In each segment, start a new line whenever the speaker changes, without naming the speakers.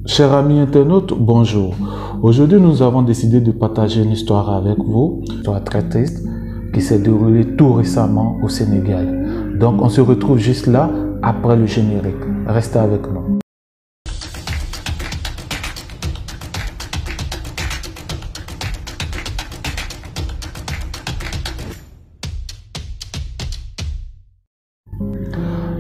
Chers amis internautes, bonjour. Aujourd'hui, nous avons décidé de partager une histoire avec vous, une histoire très triste qui s'est déroulée tout récemment au Sénégal. Donc, on se retrouve juste là, après le générique. Restez avec nous.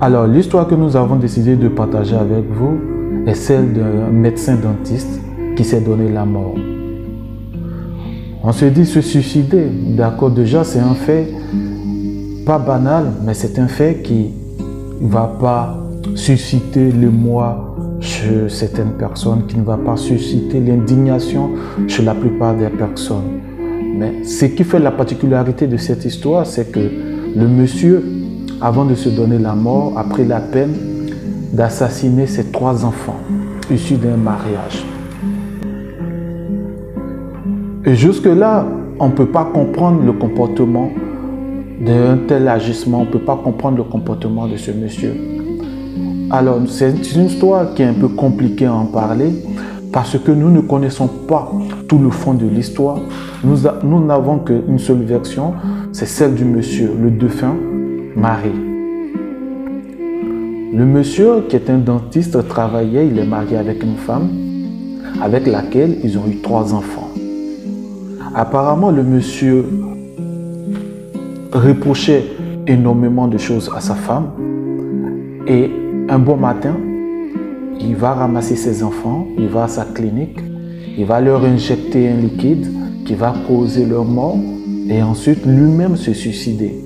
Alors, l'histoire que nous avons décidé de partager avec vous est celle d'un médecin dentiste qui s'est donné la mort. On se dit se suicider, d'accord, déjà c'est un fait pas banal, mais c'est un fait qui ne va pas susciter l'émoi chez certaines personnes, qui ne va pas susciter l'indignation chez la plupart des personnes. Mais ce qui fait la particularité de cette histoire, c'est que le monsieur, avant de se donner la mort, a pris la peine d'assassiner ses 3 enfants issus d'un mariage. Et jusque-là, on ne peut pas comprendre le comportement d'un tel agissement, on ne peut pas comprendre le comportement de ce monsieur. Alors, c'est une histoire qui est un peu compliquée à en parler parce que nous ne connaissons pas tout le fond de l'histoire. Nous n'avons qu'une seule version, c'est celle du monsieur, le défunt mari. Le monsieur, qui est un dentiste, travaillait, il est marié avec une femme avec laquelle ils ont eu 3 enfants. Apparemment, le monsieur reprochait énormément de choses à sa femme et un bon matin, il va ramasser ses enfants, il va à sa clinique, il va leur injecter un liquide qui va causer leur mort et ensuite lui-même se suicider.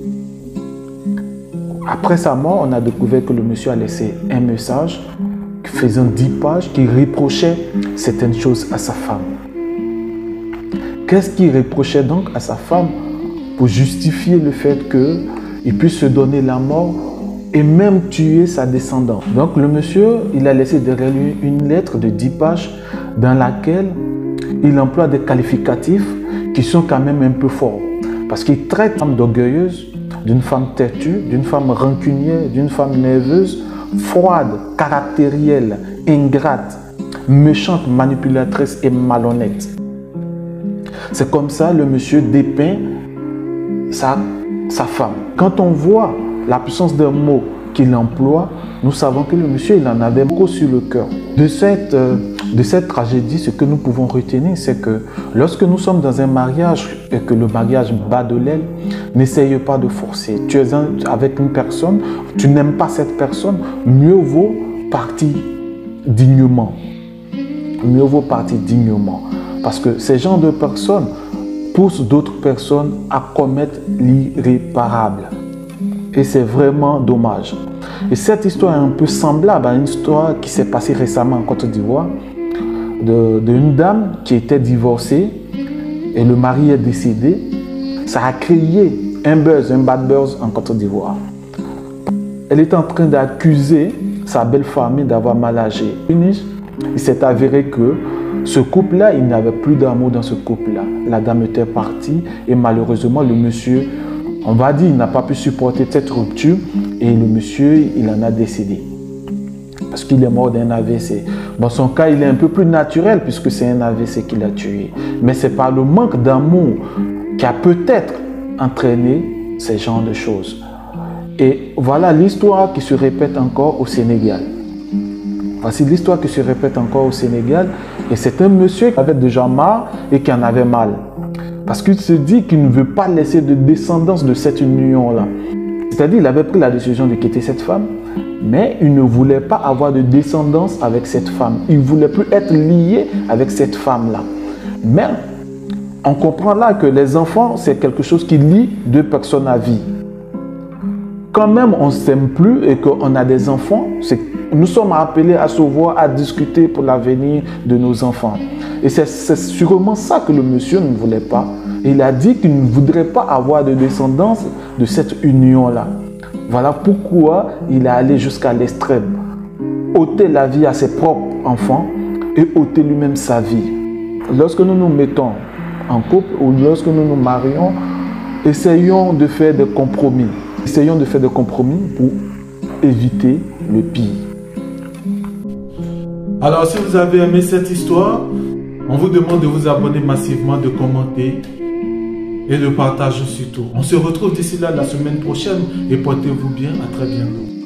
Après sa mort, on a découvert que le monsieur a laissé un message faisant 10 pages qui reprochait certaines choses à sa femme. Qu'est-ce qu'il reprochait donc à sa femme pour justifier le fait qu'il puisse se donner la mort et même tuer sa descendante? Donc le monsieur, il a laissé derrière lui une lettre de 10 pages dans laquelle il emploie des qualificatifs qui sont quand même un peu forts. Parce qu'il traite une femme d'orgueilleuse, d'une femme têtue, d'une femme rancunière, d'une femme nerveuse, froide, caractérielle, ingrate, méchante, manipulatrice et malhonnête. C'est comme ça le monsieur dépeint sa femme. Quand on voit la puissance d'un mot qu'il emploie, nous savons que le monsieur, il en avait beaucoup sur le cœur. De cette tragédie, ce que nous pouvons retenir, c'est que lorsque nous sommes dans un mariage et que le mariage bat de l'aile, n'essaye pas de forcer. Tu es avec une personne, tu n'aimes pas cette personne, mieux vaut partir dignement. Mieux vaut partir dignement. Parce que ces genres de personnes poussent d'autres personnes à commettre l'irréparable. Et c'est vraiment dommage. Et cette histoire est un peu semblable à une histoire qui s'est passée récemment en Côte d'Ivoire d'une dame qui était divorcée et le mari est décédé. Ça a créé un buzz, un bad buzz en Côte d'Ivoire. Elle est en train d'accuser sa belle famille d'avoir mal agi. Il s'est avéré que ce couple-là, il n'y avait plus d'amour dans ce couple-là. La dame était partie et malheureusement, le monsieur, on va dire, il n'a pas pu supporter cette rupture et le monsieur, il en a décédé. Parce qu'il est mort d'un AVC. Dans son cas, il est un peu plus naturel puisque c'est un AVC qui l'a tué. Mais c'est par le manque d'amour qui a peut-être entraîné ces genres de choses. Et voilà l'histoire qui se répète encore au Sénégal. Voici l'histoire qui se répète encore au Sénégal. Et c'est un monsieur qui avait déjà marre et qui en avait mal. Parce qu'il se dit qu'il ne veut pas laisser de descendance de cette union-là. C'est-à-dire qu'il avait pris la décision de quitter cette femme, mais il ne voulait pas avoir de descendance avec cette femme. Il ne voulait plus être lié avec cette femme-là. Mais on comprend là que les enfants, c'est quelque chose qui lie 2 personnes à vie. Quand même on ne s'aime plus et qu'on a des enfants, nous sommes appelés à se voir, à discuter pour l'avenir de nos enfants. Et c'est sûrement ça que le monsieur ne voulait pas. Il a dit qu'il ne voudrait pas avoir de descendance de cette union-là. Voilà pourquoi il est allé jusqu'à l'extrême. Ôter la vie à ses propres enfants et ôter lui-même sa vie. Lorsque nous nous mettons en couple ou lorsque nous nous marions, essayons de faire des compromis. Essayons de faire des compromis pour éviter le pire.
Alors si vous avez aimé cette histoire, on vous demande de vous abonner massivement, de commenter et de partager surtout. On se retrouve d'ici là la semaine prochaine et portez-vous bien. À très bientôt.